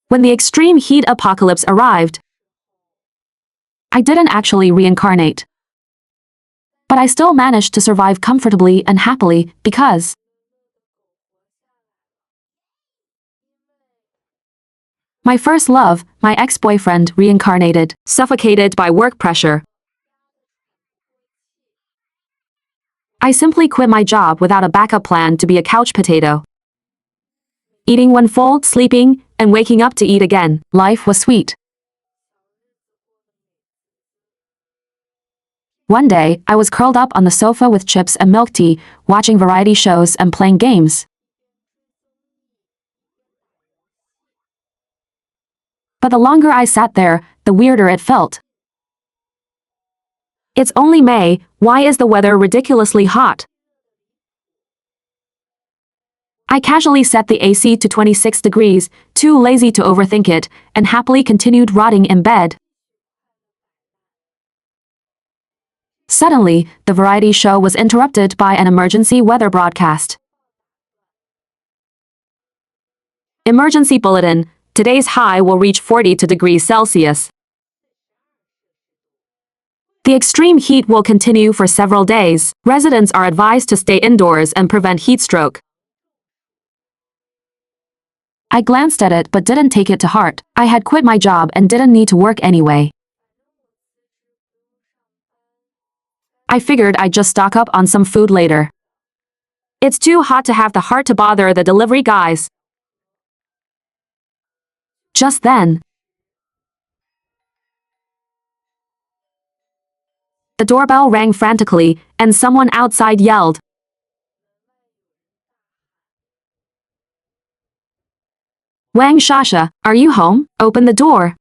When the extreme heat apocalypse arrived, I didn't actually reincarnate. But I still managed to survive comfortably and happily because my first love, my ex-boyfriend, reincarnated, suffocated by work pressure. I simply quit my job without a backup plan to be a couch potato. Eating when full, sleeping, and waking up to eat again. Life was sweet. One day, I was curled up on the sofa with chips and milk tea, watching variety shows and playing games. But the longer I sat there, the weirder it felt. It's only May, why is the weather ridiculously hot? I casually set the AC to 26 degrees, too lazy to overthink it, and happily continued rotting in bed. Suddenly, the variety show was interrupted by an emergency weather broadcast. Emergency bulletin, today's high will reach 42 degrees Celsius. The extreme heat will continue for several days. Residents are advised to stay indoors and prevent heat stroke. I glanced at it but didn't take it to heart. I had quit my job and didn't need to work anyway. I figured I'd just stock up on some food later. It's too hot to have the heart to bother the delivery guys. Just then, the doorbell rang frantically, and someone outside yelled, "Wang Shasha, are you home? Open the door."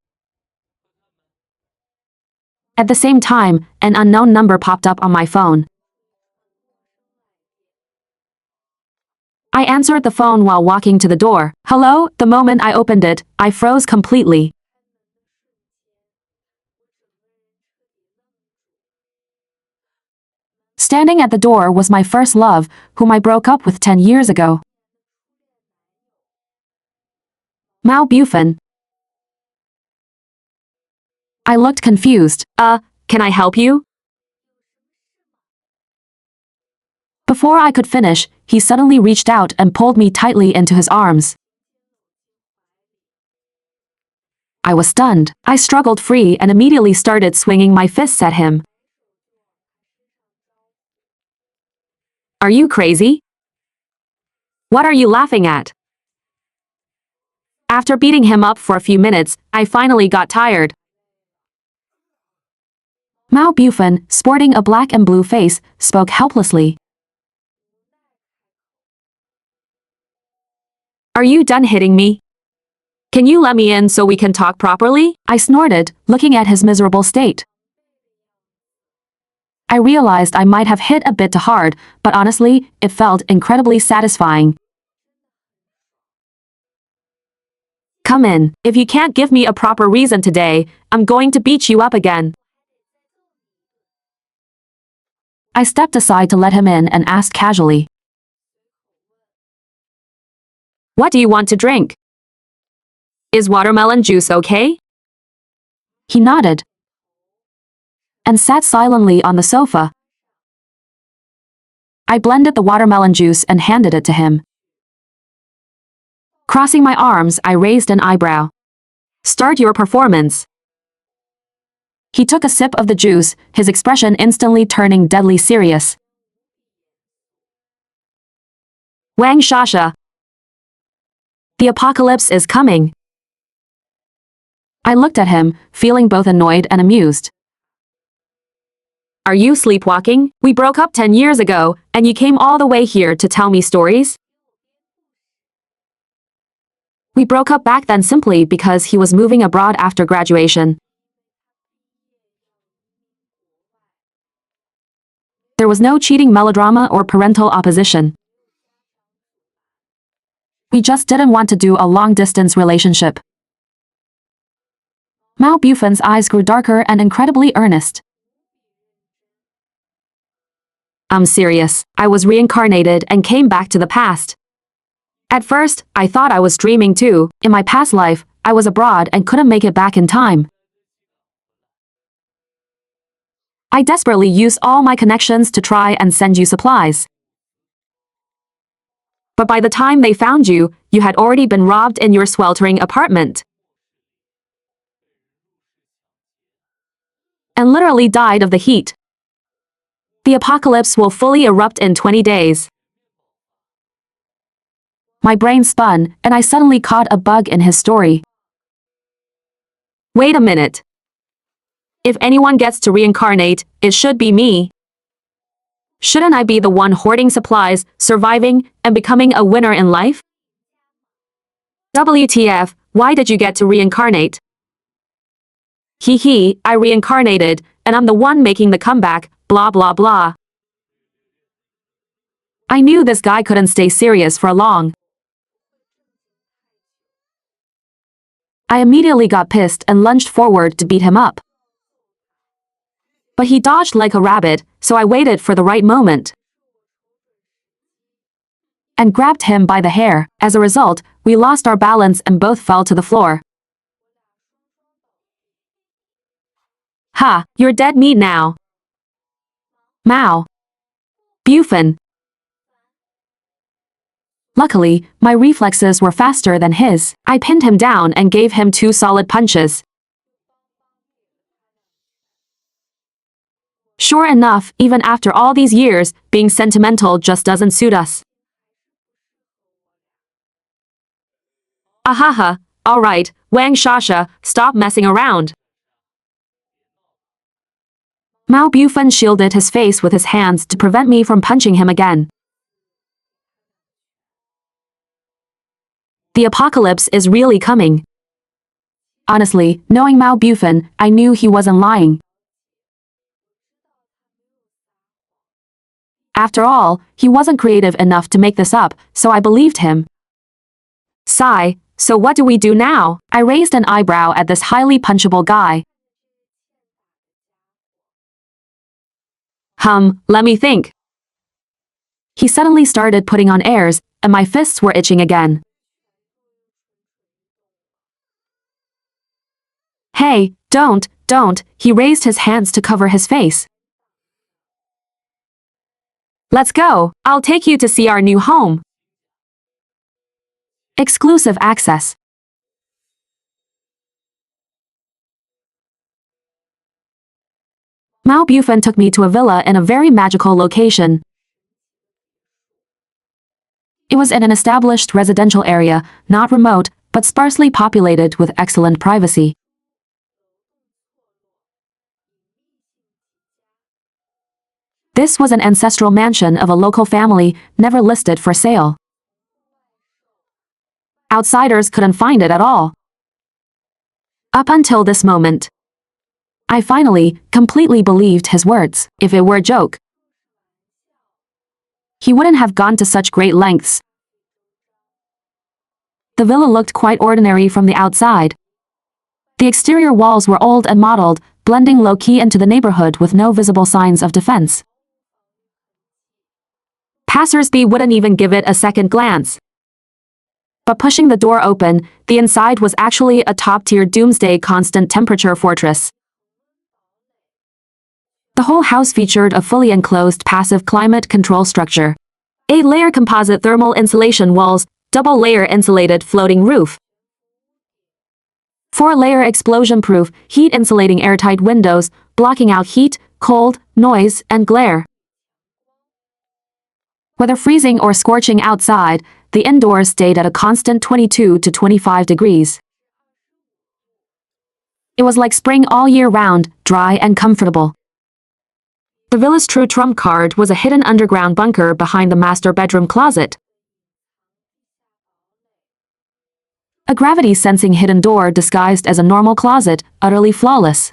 At the same time, an unknown number popped up on my phone. I answered the phone while walking to the door. "Hello?" The moment I opened it, I froze completely. Standing at the door was my first love, whom I broke up with 10 years ago. Mao Bufan. I looked confused. Can I help you?" Before I could finish, he suddenly reached out and pulled me tightly into his arms. I was stunned. I struggled free and immediately started swinging my fists at him. "Are you crazy? What are you laughing at?" After beating him up for a few minutes, I finally got tired. Mao Bufan, sporting a black and blue face, spoke helplessly. "Are you done hitting me? Can you let me in so we can talk properly?" I snorted, looking at his miserable state. I realized I might have hit a bit too hard, but honestly, it felt incredibly satisfying. "Come in. If you can't give me a proper reason today, I'm going to beat you up again." I stepped aside to let him in and asked casually, "What do you want to drink? Is watermelon juice okay?" He nodded and sat silently on the sofa. I blended the watermelon juice and handed it to him. Crossing my arms, I raised an eyebrow. "Start your performance." He took a sip of the juice, his expression instantly turning deadly serious. "Wang Shasha, the apocalypse is coming." I looked at him, feeling both annoyed and amused. "Are you sleepwalking? We broke up 10 years ago, and you came all the way here to tell me stories?" We broke up back then simply because he was moving abroad after graduation. There was no cheating melodrama or parental opposition. We just didn't want to do a long-distance relationship. Mao Bufan's eyes grew darker and incredibly earnest. "I'm serious. I was reincarnated and came back to the past. At first, I thought I was dreaming too. In my past life, I was abroad and couldn't make it back in time. I desperately used all my connections to try and send you supplies. But by the time they found you, you had already been robbed in your sweltering apartment. And literally died of the heat. The apocalypse will fully erupt in 20 days. My brain spun, and I suddenly caught a bug in his story. Wait a minute. If anyone gets to reincarnate, it should be me. Shouldn't I be the one hoarding supplies, surviving, and becoming a winner in life? WTF, why did you get to reincarnate? Hee, I reincarnated, and I'm the one making the comeback, blah blah blah. I knew this guy couldn't stay serious for long. I immediately got pissed and lunged forward to beat him up. But he dodged like a rabbit, so I waited for the right moment and grabbed him by the hair. As a result, we lost our balance and both fell to the floor. Ha, you're dead meat now. Mao Bufan. Luckily, my reflexes were faster than his. I pinned him down and gave him 2 solid punches. Sure enough, even after all these years, being sentimental just doesn't suit us. Ahaha, alright, Wang Shasha, stop messing around. Mao Bufan shielded his face with his hands to prevent me from punching him again. The apocalypse is really coming. Honestly, knowing Mao Bufan, I knew he wasn't lying. After all, he wasn't creative enough to make this up, so I believed him. Sigh, so what do we do now? I raised an eyebrow at this highly punchable guy. Let me think. He suddenly started putting on airs, and my fists were itching again. Hey, don't, he raised his hands to cover his face. Let's go, I'll take you to see our new home. Exclusive access. Mao Bufan took me to a villa in a very magical location. It was in an established residential area, not remote, but sparsely populated with excellent privacy. This was an ancestral mansion of a local family, never listed for sale. Outsiders couldn't find it at all. Up until this moment, I finally, completely believed his words. If it were a joke, he wouldn't have gone to such great lengths. The villa looked quite ordinary from the outside. The exterior walls were old and mottled, blending low-key into the neighborhood with no visible signs of defense. Passers-by wouldn't even give it a second glance. But pushing the door open, the inside was actually a top-tier Doomsday constant temperature fortress. The whole house featured a fully enclosed passive climate control structure. 8-layer composite thermal insulation walls, double-layer insulated floating roof. 4-layer explosion-proof, heat-insulating airtight windows, blocking out heat, cold, noise, and glare. Whether freezing or scorching outside, the indoors stayed at a constant 22 to 25 degrees. It was like spring all year round, dry and comfortable. The villa's true trump card was a hidden underground bunker behind the master bedroom closet. A gravity-sensing hidden door disguised as a normal closet, utterly flawless.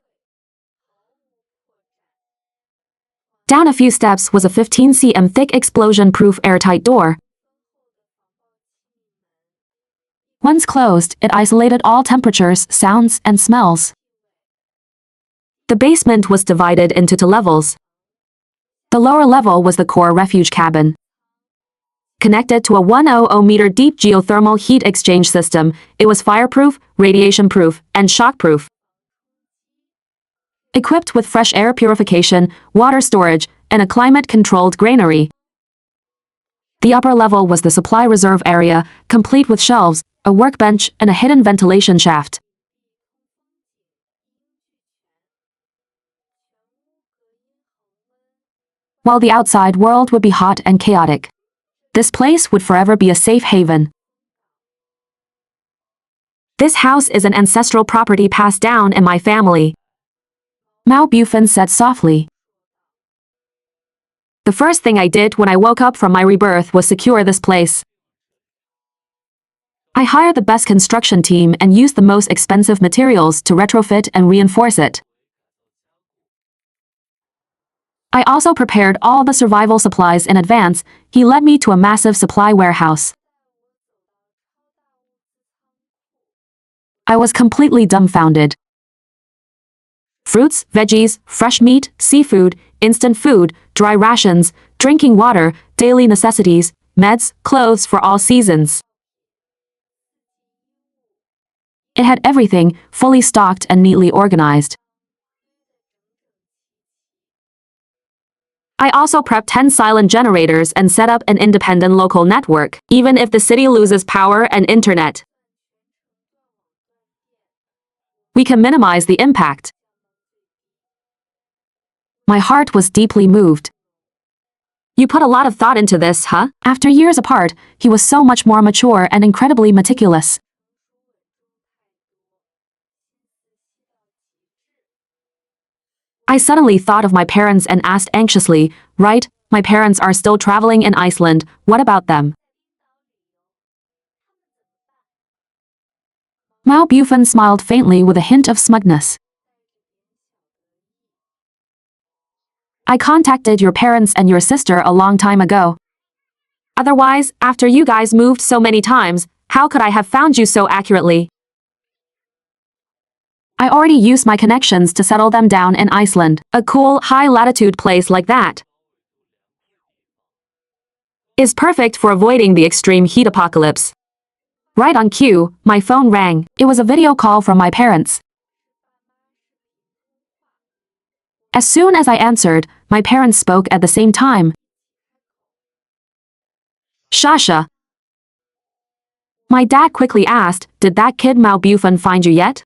Down a few steps was a 15 cm thick explosion-proof airtight door. Once closed, it isolated all temperatures, sounds, and smells. The basement was divided into 2 levels. The lower level was the core refuge cabin. Connected to a 100-meter deep geothermal heat exchange system, it was fireproof, radiation-proof, and shock-proof. Equipped with fresh air purification, water storage, and a climate-controlled granary. The upper level was the supply reserve area, complete with shelves, a workbench, and a hidden ventilation shaft. While the outside world would be hot and chaotic, this place would forever be a safe haven. This house is an ancestral property passed down in my family, Mao Bufan said softly. The first thing I did when I woke up from my rebirth was secure this place. I hired the best construction team and used the most expensive materials to retrofit and reinforce it. I also prepared all the survival supplies in advance. He led me to a massive supply warehouse. I was completely dumbfounded. Fruits, veggies, fresh meat, seafood, instant food, dry rations, drinking water, daily necessities, meds, clothes for all seasons. It had everything, fully stocked and neatly organized. I also prepped 10 silent generators and set up an independent local network, even if the city loses power and internet. We can minimize the impact. My heart was deeply moved. You put a lot of thought into this, huh? After years apart, he was so much more mature and incredibly meticulous. I suddenly thought of my parents and asked anxiously, right, my parents are still traveling in Iceland, what about them? Mao Bufan smiled faintly with a hint of smugness. I contacted your parents and your sister a long time ago. Otherwise, after you guys moved so many times, how could I have found you so accurately? I already used my connections to settle them down in Iceland, a cool, high-latitude place like that is perfect for avoiding the extreme heat apocalypse. Right on cue, my phone rang. It was a video call from my parents. As soon as I answered, my parents spoke at the same time. Shasha. My dad quickly asked, did that kid Mao Bufan find you yet?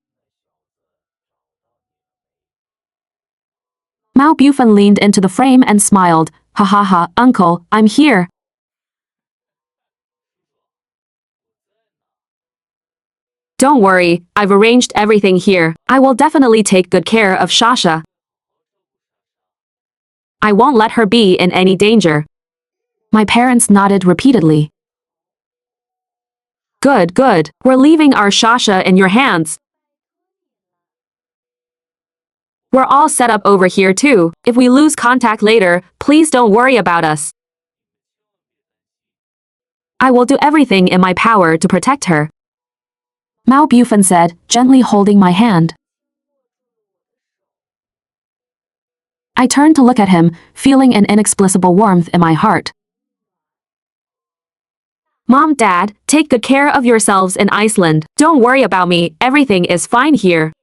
Mao Bufan leaned into the frame and smiled. Ha ha ha, uncle, I'm here. Don't worry, I've arranged everything here. I will definitely take good care of Shasha. I won't let her be in any danger. My parents nodded repeatedly. Good, good. We're leaving our Shasha in your hands. We're all set up over here too. If we lose contact later, please don't worry about us. I will do everything in my power to protect her, Mao Bufan said, gently holding my hand. I turned to look at him, feeling an inexplicable warmth in my heart. Mom, Dad, take good care of yourselves in Iceland. Don't worry about me, everything is fine here.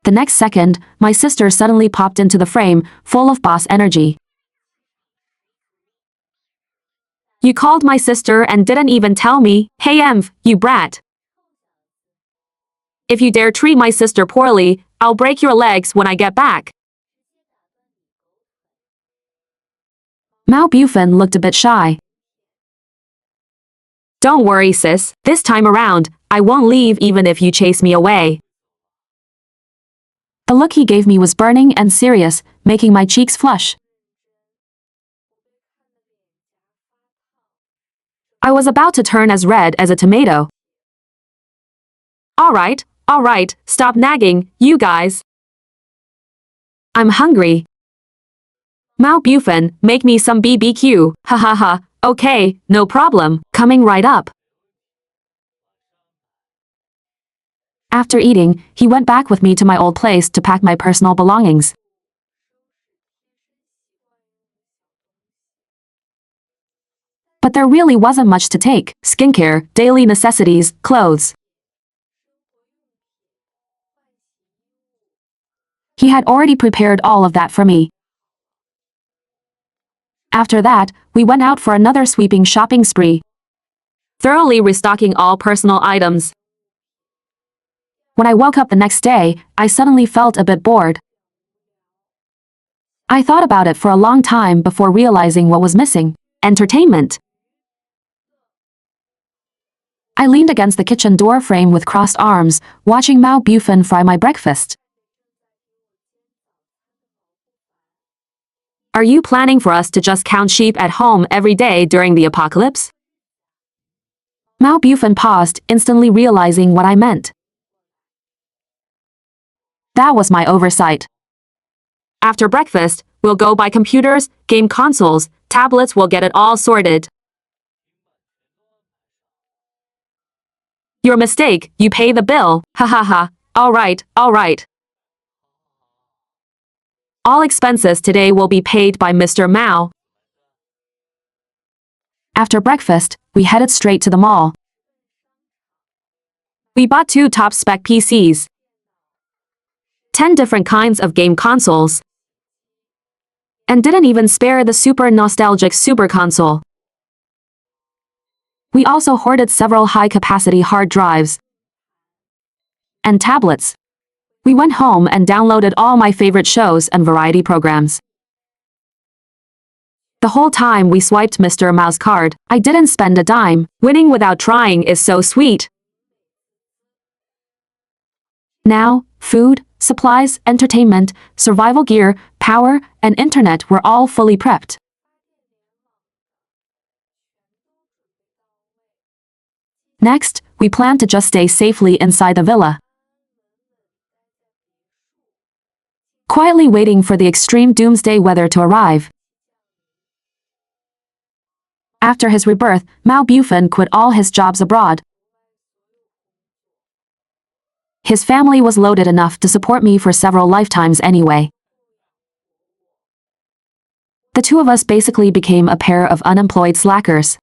The next second, my sister suddenly popped into the frame, full of boss energy. You called my sister and didn't even tell me. Hey Emv, you brat. If you dare treat my sister poorly, I'll break your legs when I get back. Mao Bufan looked a bit shy. Don't worry, sis. This time around, I won't leave even if you chase me away. The look he gave me was burning and serious, making my cheeks flush. I was about to turn as red as a tomato. All right, stop nagging, you guys. I'm hungry. Mao Bufan, make me some BBQ, ha ha ha, okay, no problem, coming right up. After eating, he went back with me to my old place to pack my personal belongings. But there really wasn't much to take: skincare, daily necessities, clothes. He had already prepared all of that for me. After that, we went out for another sweeping shopping spree, thoroughly restocking all personal items. When I woke up the next day, I suddenly felt a bit bored. I thought about it for a long time before realizing what was missing: entertainment. I leaned against the kitchen door frame with crossed arms, watching Mao Bufan fry my breakfast. Are you planning for us to just count sheep at home every day during the apocalypse? Mao Bufan paused, instantly realizing what I meant. That was my oversight. After breakfast, we'll go buy computers, game consoles, tablets, we'll get it all sorted. Your mistake, you pay the bill, ha ha ha, alright, alright. All expenses today will be paid by Mr. Mao. After breakfast, we headed straight to the mall. We bought 2 top-spec PCs, 10 different kinds of game consoles, and didn't even spare the super nostalgic Super Console. We also hoarded several high-capacity hard drives and tablets. We went home and downloaded all my favorite shows and variety programs. The whole time we swiped Mr. Mao's card, I didn't spend a dime. Winning without trying is so sweet. Now, food, supplies, entertainment, survival gear, power, and internet were all fully prepped. Next, we planned to just stay safely inside the villa, quietly waiting for the extreme doomsday weather to arrive. After his rebirth, Mao Bufan quit all his jobs abroad. His family was loaded enough to support me for several lifetimes anyway. The two of us basically became a pair of unemployed slackers.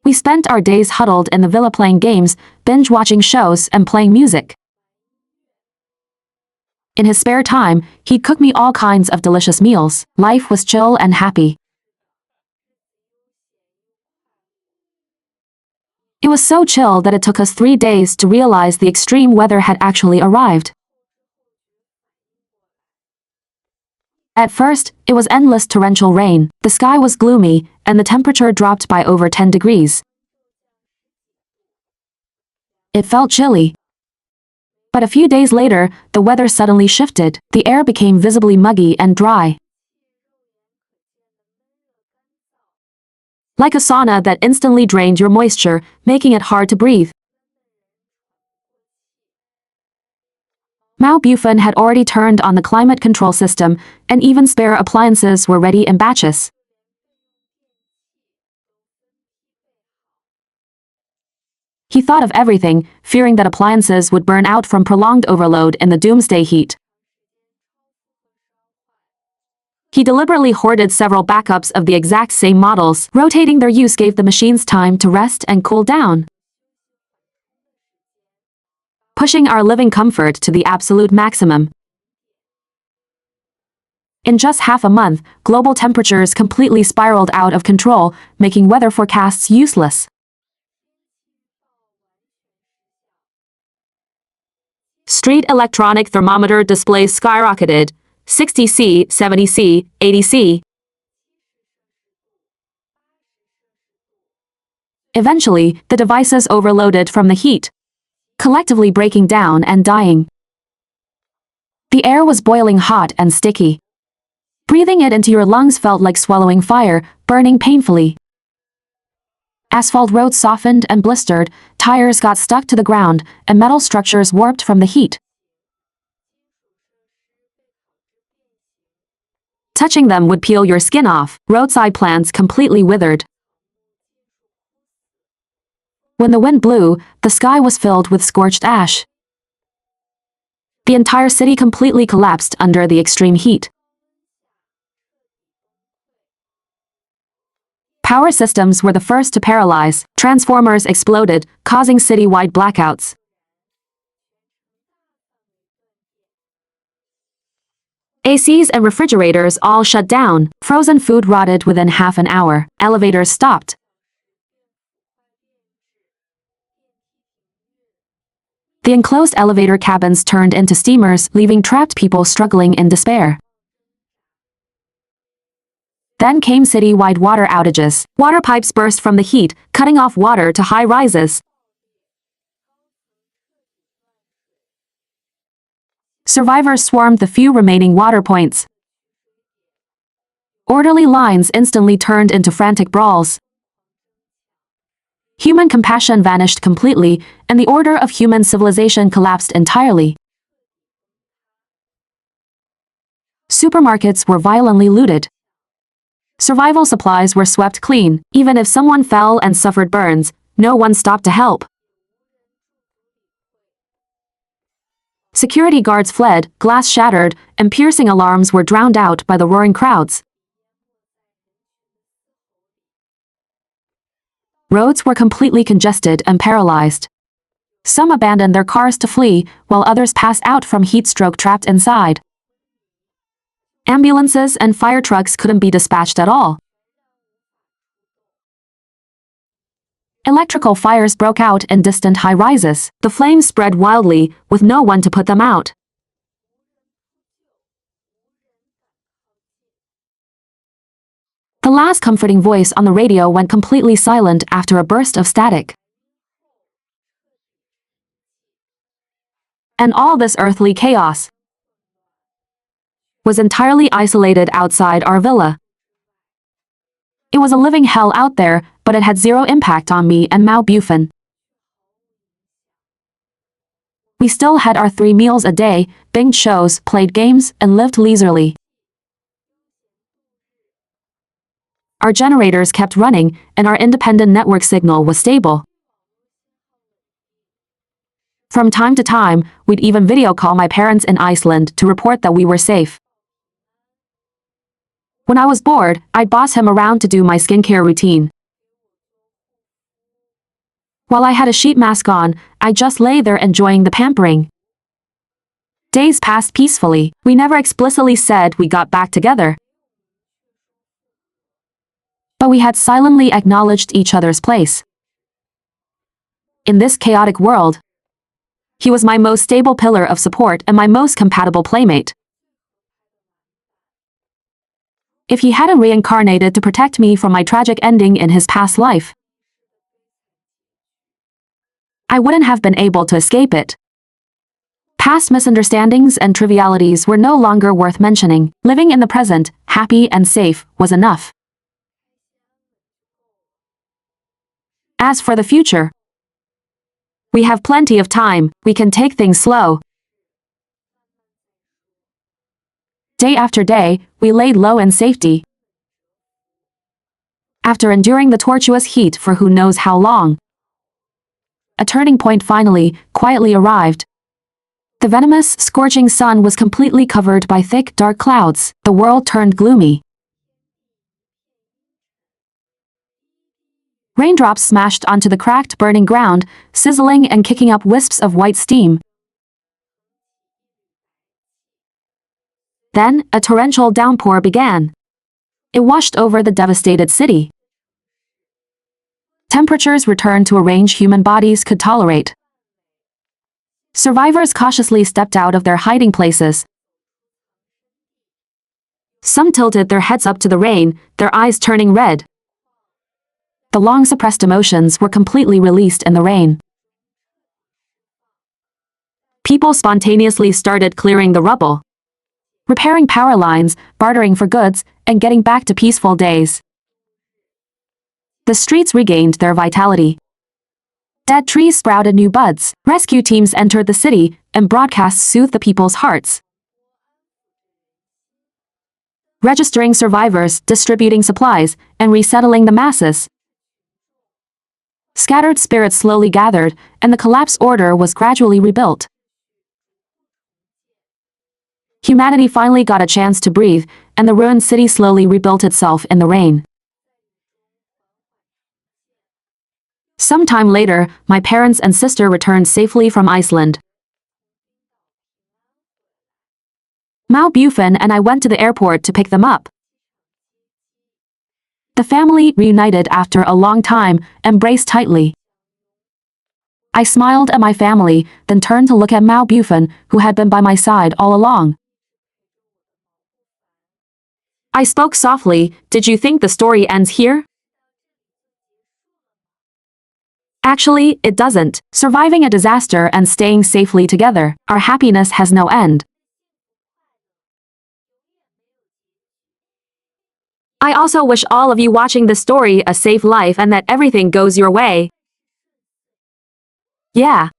We spent our days huddled in the villa playing games, binge-watching shows, and playing music. In his spare time, he'd cook me all kinds of delicious meals. Life was chill and happy. It was so chill that it took us 3 days to realize the extreme weather had actually arrived. At first, it was endless torrential rain, the sky was gloomy, and the temperature dropped by over 10 degrees. It felt chilly. But a few days later, the weather suddenly shifted. The air became visibly muggy and dry, like a sauna that instantly drained your moisture, making it hard to breathe. Mao Bufan had already turned on the climate control system, and even spare appliances were ready in batches. He thought of everything, fearing that appliances would burn out from prolonged overload in the doomsday heat. He deliberately hoarded several backups of the exact same models. Rotating their use gave the machines time to rest and cool down, pushing our living comfort to the absolute maximum. In just half a month, global temperatures completely spiraled out of control, making weather forecasts useless. Street electronic thermometer displays skyrocketed: 60°C, 70°C, 80°C. Eventually, the devices overloaded from the heat, collectively breaking down and dying. The air was boiling hot and sticky. Breathing it into your lungs felt like swallowing fire, burning painfully. Asphalt roads softened and blistered, tires got stuck to the ground, and metal structures warped from the heat. Touching them would peel your skin off. Roadside plants completely withered. When the wind blew, the sky was filled with scorched ash. The entire city completely collapsed under the extreme heat. Power systems were the first to paralyze, transformers exploded, causing city-wide blackouts. ACs and refrigerators all shut down, frozen food rotted within half an hour, elevators stopped. The enclosed elevator cabins turned into steamers, leaving trapped people struggling in despair. Then came city-wide water outages. Water pipes burst from the heat, cutting off water to high rises. Survivors swarmed the few remaining water points. Orderly lines instantly turned into frantic brawls. Human compassion vanished completely, and the order of human civilization collapsed entirely. Supermarkets were violently looted. Survival supplies were swept clean. Even if someone fell and suffered burns, no one stopped to help. Security guards fled, glass shattered, and piercing alarms were drowned out by the roaring crowds. Roads were completely congested and paralyzed. Some abandoned their cars to flee, while others passed out from heat stroke trapped inside. Ambulances and fire trucks couldn't be dispatched at all. Electrical fires broke out in distant high-rises. The flames spread wildly, with no one to put them out. The last comforting voice on the radio went completely silent after a burst of static. And all this earthly chaos was entirely isolated outside our villa. It was a living hell out there, but it had zero impact on me and Mao Bufan. We still had our 3 meals a day, binged shows, played games, and lived leisurely. Our generators kept running, and our independent network signal was stable. From time to time, we'd even video call my parents in Iceland to report that we were safe. When I was bored, I'd boss him around to do my skincare routine. While I had a sheet mask on, I just lay there enjoying the pampering. Days passed peacefully. We never explicitly said we got back together. But we had silently acknowledged each other's place. In this chaotic world, he was my most stable pillar of support and my most compatible playmate. If he hadn't reincarnated to protect me from my tragic ending in his past life, I wouldn't have been able to escape it. Past misunderstandings and trivialities were no longer worth mentioning. Living in the present, happy and safe, was enough. As for the future, we have plenty of time. We can take things slow. Day after day, we laid low in safety. After enduring the tortuous heat for who knows how long, a turning point finally, quietly arrived. The venomous, scorching sun was completely covered by thick, dark clouds. The world turned gloomy. Raindrops smashed onto the cracked, burning ground, sizzling and kicking up wisps of white steam. Then, a torrential downpour began. It washed over the devastated city. Temperatures returned to a range human bodies could tolerate. Survivors cautiously stepped out of their hiding places. Some tilted their heads up to the rain, their eyes turning red. The long-suppressed emotions were completely released in the rain. People spontaneously started clearing the rubble, repairing power lines, bartering for goods, and getting back to peaceful days. The streets regained their vitality. Dead trees sprouted new buds. Rescue teams entered the city, and broadcasts soothed the people's hearts. Registering survivors, distributing supplies, and resettling the masses. Scattered spirits slowly gathered, and the collapsed order was gradually rebuilt. Humanity finally got a chance to breathe, and the ruined city slowly rebuilt itself in the rain. Sometime later, my parents and sister returned safely from Iceland. Mao Bufan and I went to the airport to pick them up. The family reunited after a long time, embraced tightly. I smiled at my family, then turned to look at Mao Bufan, who had been by my side all along. I spoke softly. Did you think the story ends here? Actually, it doesn't. Surviving a disaster and staying safely together, our happiness has no end. I also wish all of you watching this story a safe life and that everything goes your way. Yeah.